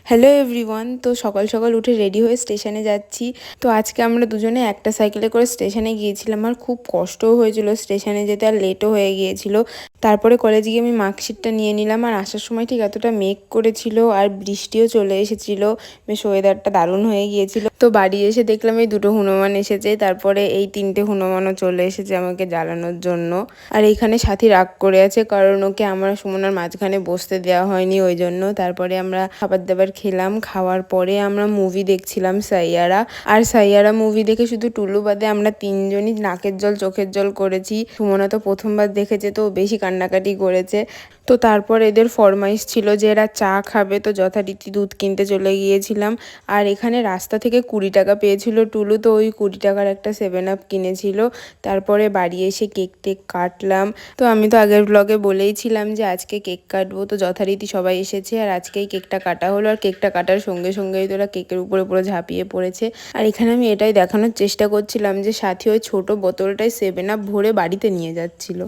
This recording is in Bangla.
Hello everyone. তো সকাল সকাল উঠে রেডি হয়ে স্টেশনে যাচ্ছি। তো আজকে আমরা দুজনে একটা সাইকেলে করে স্টেশনে গিয়েছিলাম। আর খুব কষ্টও হয়েছিল স্টেশনে যেতে, আর লেটও হয়ে গিয়েছিল। তারপরে কলেজে গিয়ে আমি মার্কশিটটা নিয়ে নিলাম। আর আসার সময় ঠিক এতটা মেঘ করেছিল আর বৃষ্টিও চলে এসেছিল, বেশ ওয়েদারটা দারুণ হয়ে গিয়েছিল। তো বাড়ি এসে দেখলাম এই দুটো হনুমান এসেছে, তারপরে এই তিনটে হনুমানও চলে এসেছে আমাকে জ্বালানোর জন্য। আর এইখানে সাথী রাগ করে আছে কারণ ওকে আমার সুমনার মাঝখানে বসতে দেওয়া হয়নি, ওই জন্য। তারপরে আমরা খাবার দাবার খেলাম, খাওয়ার পরে আমরা মুভি দেখছিলাম সাইয়ারা। আর সাইয়ারা মুভি দেখে শুধু টুলু বাদে আমরা তিনজনই নাকের জল চোখের জল করেছি। সুমনা তো প্রথমবার দেখেছে, তো বেশি কান্নাকাটি করেছে। তো তারপর এদের ফরমাইশ ছিল যে এরা চা খাবে, তো যথারীতি দুধ কিনতে চলে গিয়েছিলাম। আর এখানে রাস্তা থেকে 20 টাকা পেয়েছিল টুলু, তো ওই 20 টাকার একটা 7 আপ কিনেছিল। তারপরে বাড়ি এসে কেক টেক কাটলাম। তো আমি তো আগের ব্লগে বলেইছিলাম যে আজকে কেক কাটবো, তো যথারীতি সবাই এসেছে আর আজকেই কেকটা কাটা হলো। আর কেকটা কাটার সঙ্গে সঙ্গেই তোরা কেকের উপরে পুরো ঝাঁপিয়ে পড়েছে। আর এখানে আমি এটাই দেখানোর চেষ্টা করছিলাম যে সাথী ওই ছোট বোতলটায় 7 আপ ভরে বাড়িতে নিয়ে যাচ্ছিল।